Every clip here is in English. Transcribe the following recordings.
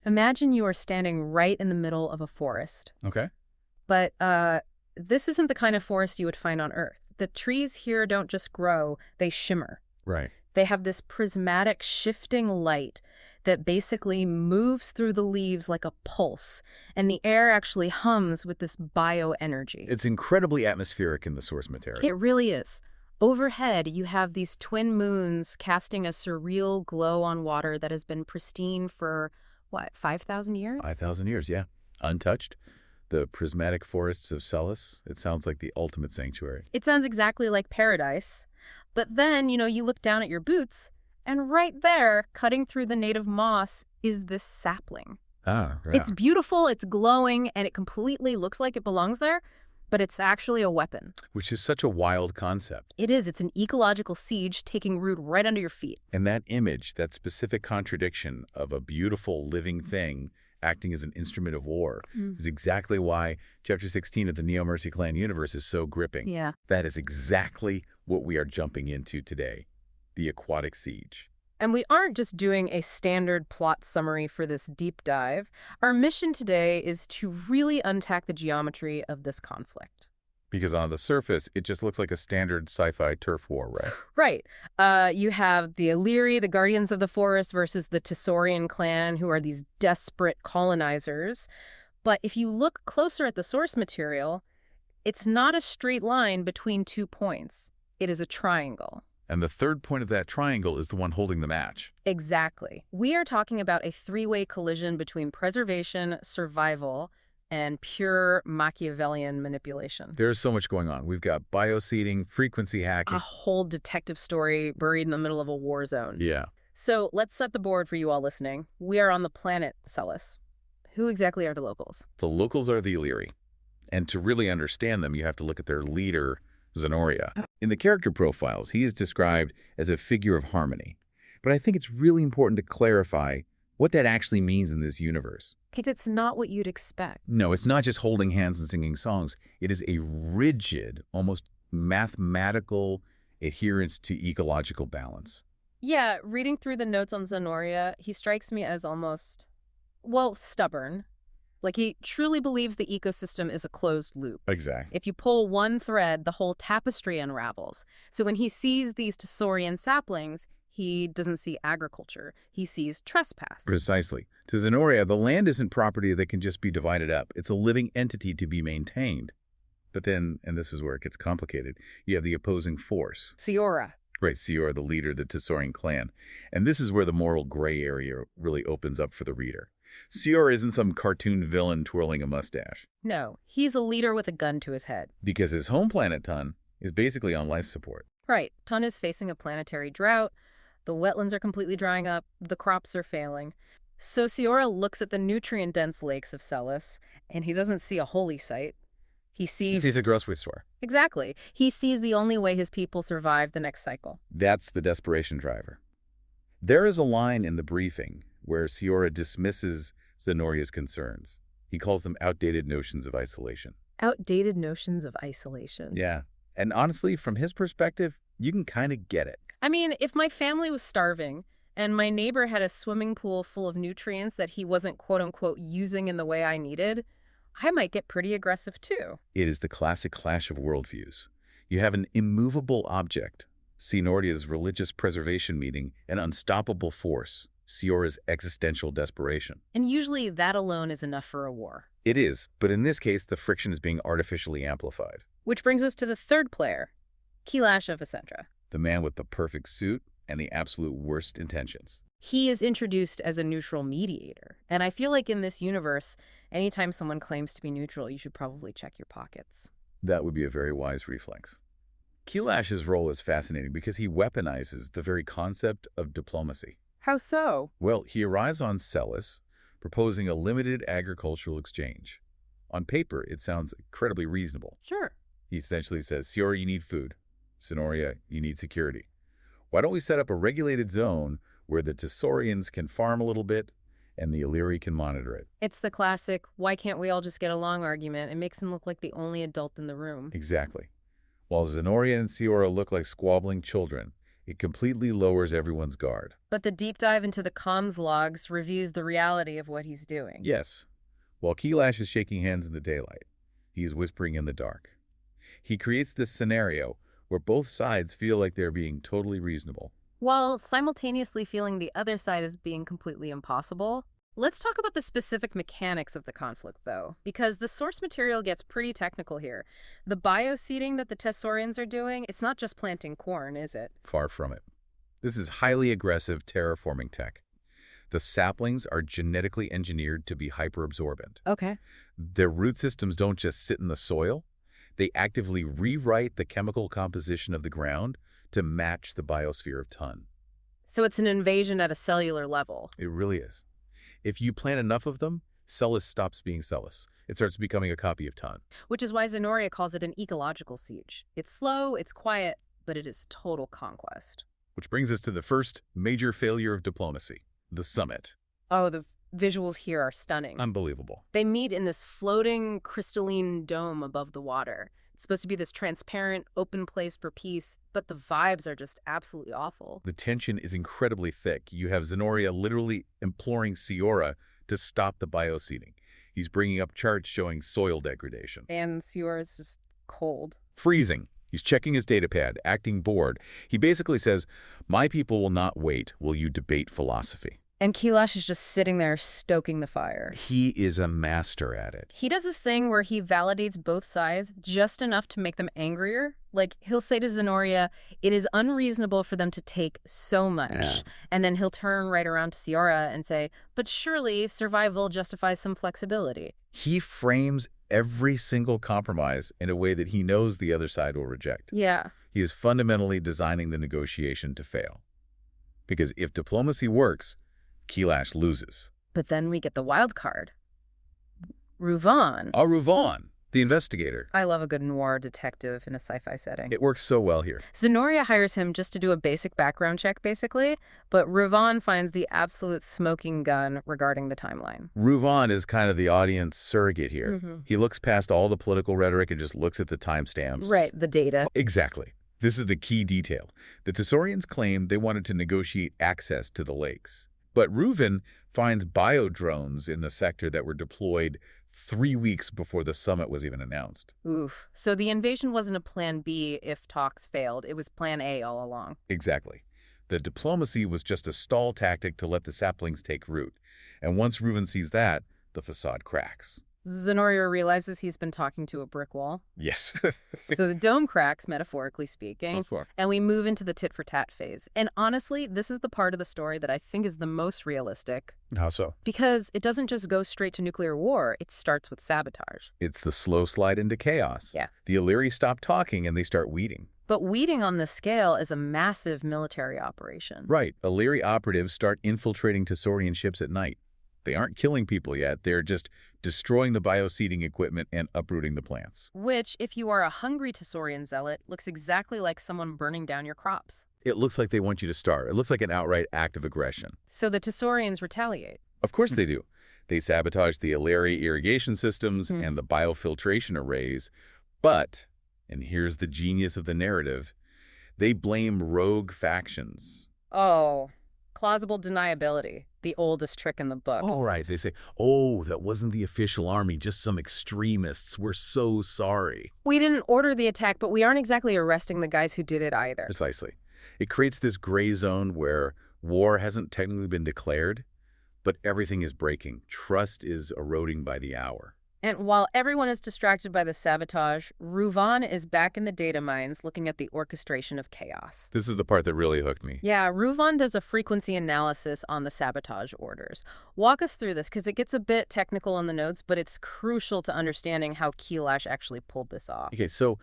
Imagine you are standing right in the middle of a forest. Okay. But this isn't the kind of forest you would find on Earth. The trees here don't just grow, they shimmer. Right. They have this prismatic shifting light that basically moves through the leaves like a pulse, and the air actually hums with this bioenergy. It's incredibly atmospheric in the source material. It really is. Overhead, you have these twin moons casting a surreal glow on water that has been pristine for, what, 5,000 years? 5,000 years, yeah. Untouched. The prismatic forests of Celis. It sounds like the ultimate sanctuary. It sounds exactly like paradise. But then, you look down at your boots, and right there, cutting through the native moss, is this sapling. Ah, right. It's beautiful, it's glowing, and it completely looks like it belongs there, but it's actually a weapon. Which is such a wild concept. It is. It's an ecological siege taking root right under your feet. And that image, that specific contradiction of a beautiful living thing acting as an instrument of war, is exactly why Chapter 16 of the NeoMercy Clan universe is so gripping. Yeah. That is exactly what we are jumping into today, the Aquatic Siege. And we aren't just doing a standard plot summary for this deep dive. Our mission today is to really unpack the geometry of this conflict. Because on the surface, it just looks like a standard sci-fi turf war, right? Right. You have the Aliri, the Guardians of the Forest, versus the Tesorian clan, who are these desperate colonizers. But if you look closer at the source material, it's not a straight line between 2 points. It is a triangle. And the third point of that triangle is the one holding the match. Exactly. We are talking about a three-way collision between preservation, survival, and pure Machiavellian manipulation. There's so much going on. We've got bioseeding, frequency hacking. A whole detective story buried in the middle of a war zone. Yeah. So let's set the board for you all listening. We are on the planet Celis. Who exactly are the locals? The locals are the Aliri. And to really understand them, you have to look at their leader, Zenoria. In the character profiles, he is described as a figure of harmony. But I think it's really important to clarify what that actually means in this universe. Kate, it's not what you'd expect. No, it's not just holding hands and singing songs. It is a rigid, almost mathematical adherence to ecological balance. Yeah, reading through the notes on Zenoria, he strikes me as almost, well, stubborn. Like he truly believes the ecosystem is a closed loop. Exactly. If you pull one thread, the whole tapestry unravels. So when he sees these Tesorian saplings, he doesn't see agriculture. He sees trespass. Precisely. To Zenoria, the land isn't property that can just be divided up. It's a living entity to be maintained. But then, and this is where it gets complicated, you have the opposing force. Seora. Right, Seora, the leader of the Tesorian clan. And this is where the moral gray area really opens up for the reader. Seora isn't some cartoon villain twirling a mustache. No, he's a leader with a gun to his head. Because his home planet, Tun, is basically on life support. Right. Tun is facing a planetary drought. The wetlands are completely drying up. The crops are failing. So Seora looks at the nutrient-dense lakes of Celis, and he doesn't see a holy site. He sees a grocery store. Exactly. He sees the only way his people survive the next cycle. That's the desperation driver. There is a line in the briefing where Seora dismisses Zenoria's concerns. He calls them outdated notions of isolation. Outdated notions of isolation. Yeah. And honestly, from his perspective, you can kind of get it. I mean, if my family was starving and my neighbor had a swimming pool full of nutrients that he wasn't quote-unquote using in the way I needed, I might get pretty aggressive too. It is the classic clash of worldviews. You have an immovable object, Zenoria's religious preservation meeting an unstoppable force, Seora's existential desperation. And usually that alone is enough for a war. It is, but in this case, the friction is being artificially amplified. Which brings us to the third player, Kelash of Vicentra. The man with the perfect suit and the absolute worst intentions. He is introduced as a neutral mediator. And I feel like in this universe, anytime someone claims to be neutral, you should probably check your pockets. That would be a very wise reflex. Kelash's role is fascinating because he weaponizes the very concept of diplomacy. How so? Well, he arrives on Celis, proposing a limited agricultural exchange. On paper, it sounds incredibly reasonable. Sure. He essentially says, Seora, you need food. Zenoria, you need security. Why don't we set up a regulated zone where the Tesorians can farm a little bit and the Aliri can monitor it? It's the classic, why can't we all just get along argument. It makes him look like the only adult in the room. Exactly. While Zenoria and Seora look like squabbling children, It completely lowers everyone's guard. But the deep dive into the comms logs reveals the reality of what he's doing. Yes. While Kelash is shaking hands in the daylight, he is whispering in the dark. He creates this scenario where both sides feel like they're being totally reasonable. While simultaneously feeling the other side as being completely impossible. Let's talk about the specific mechanics of the conflict, though, because the source material gets pretty technical here. The bioseeding that the Tessorians are doing, it's not just planting corn, is it? Far from it. This is highly aggressive terraforming tech. The saplings are genetically engineered to be hyperabsorbent. Okay. Their root systems don't just sit in the soil. They actively rewrite the chemical composition of the ground to match the biosphere of ton. So it's an invasion at a cellular level. It really is. If you plant enough of them, Cellus stops being Cellus. It starts becoming a copy of ton. Which is why Zenoria calls it an ecological siege. It's slow, it's quiet, but it is total conquest. Which brings us to the first major failure of diplomacy, the summit. Oh, the visuals here are stunning. Unbelievable. They meet in this floating crystalline dome above the water. It's supposed to be this transparent, open place for peace, but the vibes are just absolutely awful. The tension is incredibly thick. You have Zenoria literally imploring Seora to stop the bioseeding. He's bringing up charts showing soil degradation. And Seora is just cold. Freezing. He's checking his datapad, acting bored. He basically says, "My people will not wait while you debate philosophy." And Kelash is just sitting there stoking the fire. He is a master at it. He does this thing where he validates both sides just enough to make them angrier. Like, he'll say to Zenoria, it is unreasonable for them to take so much. Yeah. And then he'll turn right around to Seora and say, but surely survival justifies some flexibility. He frames every single compromise in a way that he knows the other side will reject. Yeah. He is fundamentally designing the negotiation to fail. Because if diplomacy works, Kelash loses. But then we get the wild card. Ruvan. Ruvan, the investigator. I love a good noir detective in a sci-fi setting. It works so well here. Zenoria hires him just to do a basic background check, basically, but Ruvan finds the absolute smoking gun regarding the timeline. Ruvan is kind of the audience surrogate here. He looks past all the political rhetoric and just looks at the timestamps. Right, the data. Exactly. This is the key detail. The Tessorians claimed they wanted to negotiate access to the lakes. But Ruvan finds biodrones in the sector that were deployed 3 weeks before the summit was even announced. Oof. So the invasion wasn't a plan B if talks failed. It was plan A all along. Exactly. The diplomacy was just a stall tactic to let the saplings take root. And once Ruvan sees that, the facade cracks. Zenoria realizes he's been talking to a brick wall. Yes. So the dome cracks, metaphorically speaking, and we move into the tit-for-tat phase. And honestly, this is the part of the story that I think is the most realistic. How so? Because it doesn't just go straight to nuclear war. It starts with sabotage. It's the slow slide into chaos. Yeah. The Aliri stop talking and they start weeding. But weeding on this scale is a massive military operation. Right. Aliri operatives start infiltrating Tessorian ships at night. They aren't killing people yet. They're just destroying the bioseeding equipment and uprooting the plants. Which, if you are a hungry Tessorian zealot, looks exactly like someone burning down your crops. It looks like they want you to starve. It looks like an outright act of aggression. So the Tessorians retaliate. Of course they do. They sabotage the Aliri irrigation systems and the biofiltration arrays. But, and here's the genius of the narrative, they blame rogue factions. Oh, plausible deniability, the oldest trick in the book. All right, they say, oh, that wasn't the official army, just some extremists. We're so sorry. We didn't order the attack, but we aren't exactly arresting the guys who did it either. Precisely. It creates this gray zone where war hasn't technically been declared, but everything is breaking. Trust is eroding by the hour. And while everyone is distracted by the sabotage, Ruvan is back in the data mines looking at the orchestration of chaos. This is the part that really hooked me. Yeah, Ruvan does a frequency analysis on the sabotage orders. Walk us through this, because it gets a bit technical in the notes, but it's crucial to understanding how Kelash actually pulled this off. Okay, so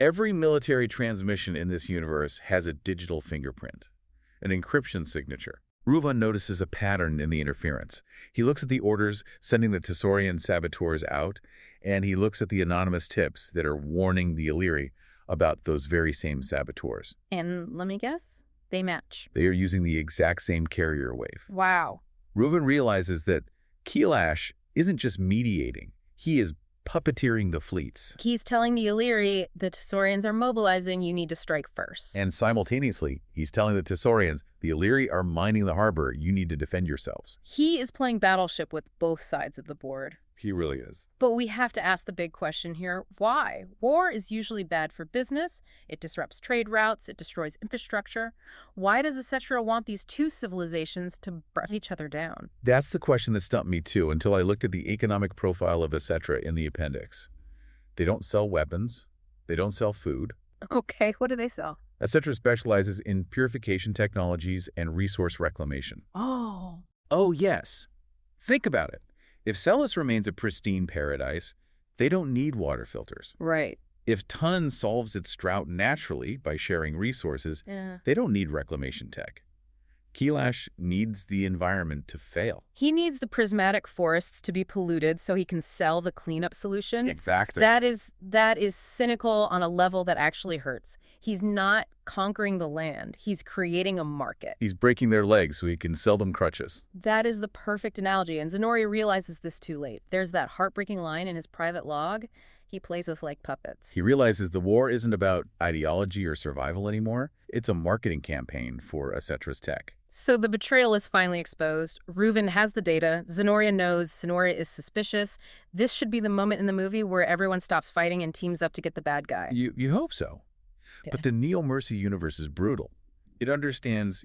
every military transmission in this universe has a digital fingerprint, an encryption signature. Ruvan notices a pattern in the interference. He looks at the orders sending the Tessorian saboteurs out, and he looks at the anonymous tips that are warning the Aliri about those very same saboteurs. And let me guess, they match. They are using the exact same carrier wave. Wow. Ruvan realizes that Kelash isn't just mediating. He is puppeteering the fleets. He's telling the Aliri, the Tesorians are mobilizing, you need to strike first. And simultaneously, he's telling the Tesorians, the Aliri are mining the harbor, you need to defend yourselves. He is playing battleship with both sides of the board. He really is. But we have to ask the big question here, why? War is usually bad for business, it disrupts trade routes, it destroys infrastructure. Why does Ceora want these two civilizations to burn each other down? That's the question that stumped me too, until I looked at the economic profile of Ceora in the appendix. They don't sell weapons, they don't sell food. Okay, what do they sell? Ceora specializes in purification technologies and resource reclamation. Oh. Oh, yes. Think about it. If Celis remains a pristine paradise, they don't need water filters. Right. If Tun solves its drought naturally by sharing resources, they don't need reclamation tech. Kelash needs the environment to fail. He needs the prismatic forests to be polluted so he can sell the cleanup solution. Exactly. That is cynical on a level that actually hurts. He's not conquering the land. He's creating a market. He's breaking their legs so he can sell them crutches. That is the perfect analogy, and Zenoria realizes this too late. There's that heartbreaking line in his private log. He plays us like puppets. He realizes the war isn't about ideology or survival anymore. It's a marketing campaign for Ceora's tech. So the betrayal is finally exposed. Reuven has the data. Zenoria knows. Zenoria is suspicious. This should be the moment in the movie where everyone stops fighting and teams up to get the bad guy. You hope so. Yeah. But the NeoMercy universe is brutal. It understands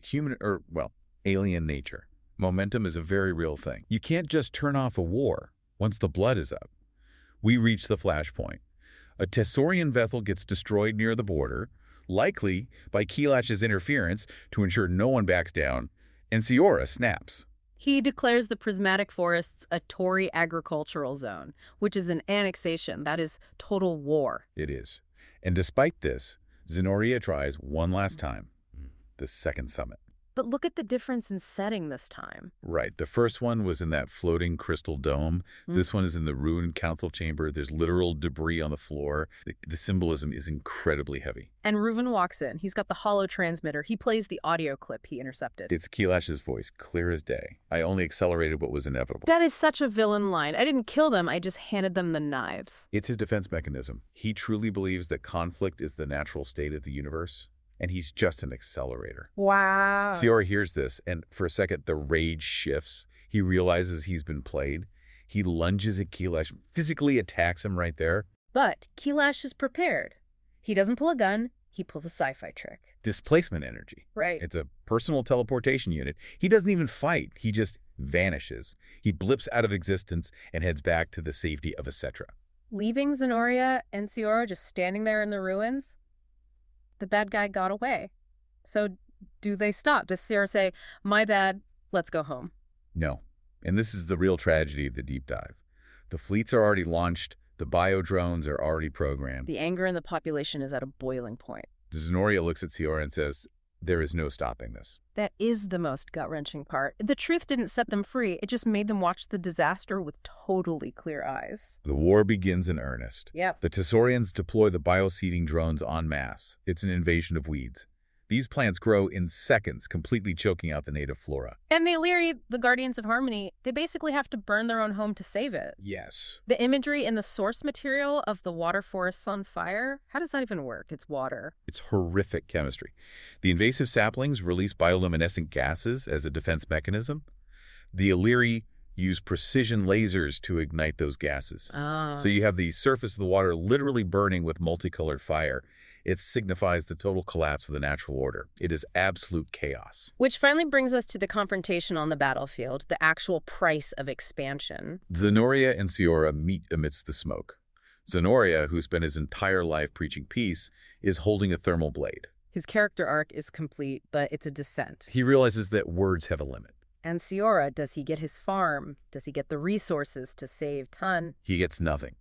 alien nature. Momentum is a very real thing. You can't just turn off a war once the blood is up. We reach the flashpoint. A Tesorian vessel gets destroyed near the border, likely by Kelash's interference to ensure no one backs down, and Seora snaps. He declares the prismatic forests a Tori agricultural zone, which is an annexation. That is total war. It is. And despite this, Zenoria tries one last time, the second summit. But look at the difference in setting this time. Right. The first one was in that floating crystal dome. This one is in the ruined council chamber. There's literal debris on the floor. The symbolism is incredibly heavy. And Reuven walks in. He's got the hollow transmitter. He plays the audio clip he intercepted. It's Kelash's voice, clear as day. I only accelerated what was inevitable. That is such a villain line. I didn't kill them. I just handed them the knives. It's his defense mechanism. He truly believes that conflict is the natural state of the universe. And he's just an accelerator. Wow. Seora hears this, and for a second, the rage shifts. He realizes he's been played. He lunges at Kelash, physically attacks him right there. But Kelash is prepared. He doesn't pull a gun. He pulls a sci-fi trick. Displacement energy. Right. It's a personal teleportation unit. He doesn't even fight. He just vanishes. He blips out of existence and heads back to the safety of Ceora. Leaving Zenoria and Seora just standing there in the ruins? The bad guy got away. So do they stop? Does Seora say, my bad, let's go home? No. And this is the real tragedy of the deep dive. The fleets are already launched. The bio-drones are already programmed. The anger in the population is at a boiling point. Zenoria looks at Seora and says, there is no stopping this. That is the most gut-wrenching part. The truth didn't set them free. It just made them watch the disaster with totally clear eyes. The war begins in earnest. Yep. The Tesorians deploy the bioseeding drones en masse. It's an invasion of weeds. These plants grow in seconds, completely choking out the native flora. And the Aliri, the Guardians of Harmony, they basically have to burn their own home to save it. Yes. The imagery in the source material of the water forests on fire, how does that even work? It's water. It's horrific chemistry. The invasive saplings release bioluminescent gases as a defense mechanism. The Aliri use precision lasers to ignite those gases. Oh. So you have the surface of the water literally burning with multicolored fire. It signifies the total collapse of the natural order. It is absolute chaos. Which finally brings us to the confrontation on the battlefield, the actual price of expansion. Zenoria and Seora meet amidst the smoke. Zenoria, who spent his entire life preaching peace, is holding a thermal blade. His character arc is complete, but it's a descent. He realizes that words have a limit. And Seora, does he get his farm? Does he get the resources to save Tun? He gets nothing.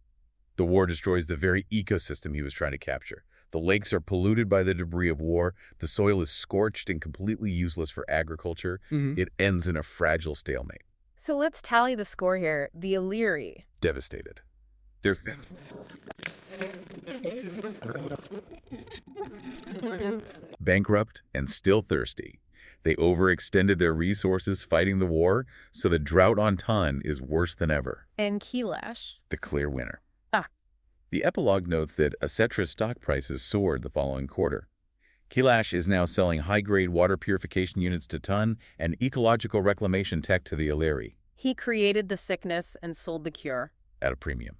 The war destroys the very ecosystem he was trying to capture. The lakes are polluted by the debris of war. The soil is scorched and completely useless for agriculture. It ends in a fragile stalemate. So let's tally the score here. The Aliri. Devastated. They're bankrupt and still thirsty. They overextended their resources fighting the war, so the drought on Tun is worse than ever. And Kelash. The clear winner. The epilogue notes that Acetra's stock prices soared the following quarter. Kelash is now selling high-grade water purification units to ton and ecological reclamation tech to the Aliri He created the sickness and sold the cure. at a premium.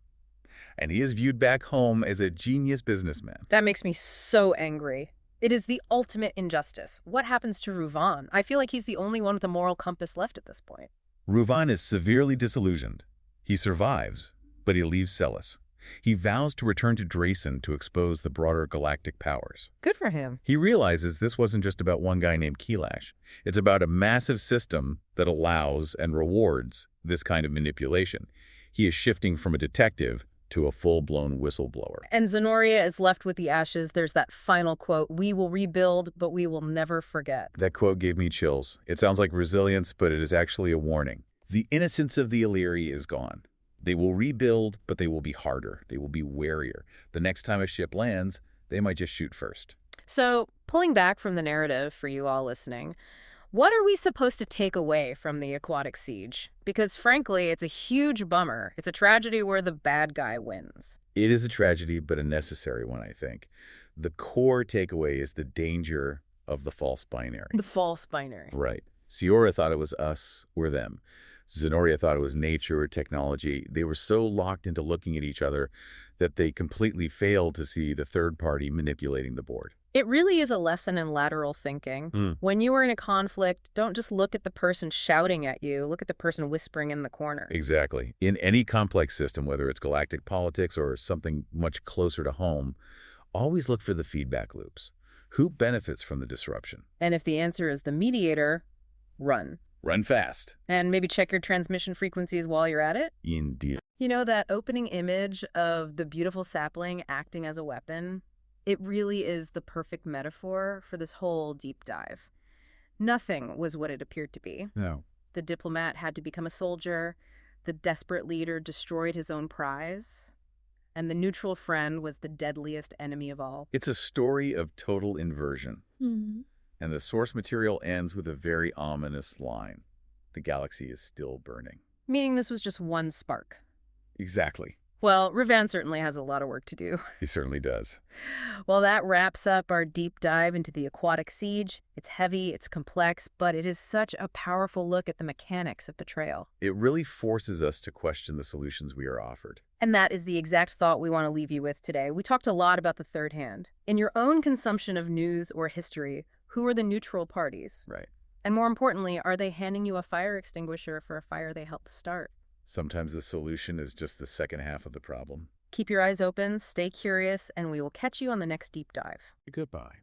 And he is viewed back home as a genius businessman. That makes me so angry. It is the ultimate injustice. What happens to Ruvan? I feel like he's the only one with a moral compass left at this point. Ruvan is severely disillusioned. He survives, but he leaves Celis. He vows to return to Drayson to expose the broader galactic powers. Good for him. He realizes this wasn't just about one guy named Kelash. It's about a massive system that allows and rewards this kind of manipulation. He is shifting from a detective to a full-blown whistleblower. And Zenoria is left with the ashes. There's that final quote, "We will rebuild, but we will never forget." That quote gave me chills. It sounds like resilience, but it is actually a warning. The innocence of the Aliri is gone. They will rebuild, but they will be harder. They will be warier. The next time a ship lands, they might just shoot first. So, pulling back from the narrative for you all listening, what are we supposed to take away from the Aquatic siege? Because frankly, it's a huge bummer. It's a tragedy where the bad guy wins. It is a tragedy, but a necessary one, I think. The core takeaway is the danger of the false binary. The false binary. Right. Seora thought it was us or them. Zenoria thought it was nature or technology. They were so locked into looking at each other that they completely failed to see the third party manipulating the board. It really is a lesson in lateral thinking. When you are in a conflict, don't just look at the person shouting at you. Look at the person whispering in the corner. Exactly. In any complex system, whether it's galactic politics or something much closer to home, always look for the feedback loops. Who benefits from the disruption? And if the answer is the mediator, run. Run fast. And maybe check your transmission frequencies while you're at it. Indeed. You know, that opening image of the beautiful sapling acting as a weapon? It really is the perfect metaphor for this whole deep dive. Nothing was what it appeared to be. No. The diplomat had to become a soldier. The desperate leader destroyed his own prize. And the neutral friend was the deadliest enemy of all. It's a story of total inversion. And the source material ends with a very ominous line. The galaxy is still burning. Meaning this was just one spark. Exactly. Well, Ruvan certainly has a lot of work to do. He certainly does. Well, that wraps up our deep dive into the Aquatic siege. It's heavy, it's complex, but it is such a powerful look at the mechanics of betrayal. It really forces us to question the solutions we are offered. And that is the exact thought we want to leave you with today. We talked a lot about the third hand. In your own consumption of news or history, who are the neutral parties? Right. And more importantly, are they handing you a fire extinguisher for a fire they helped start? Sometimes the solution is just the second half of the problem. Keep your eyes open, stay curious, and we will catch you on the next deep dive. Goodbye.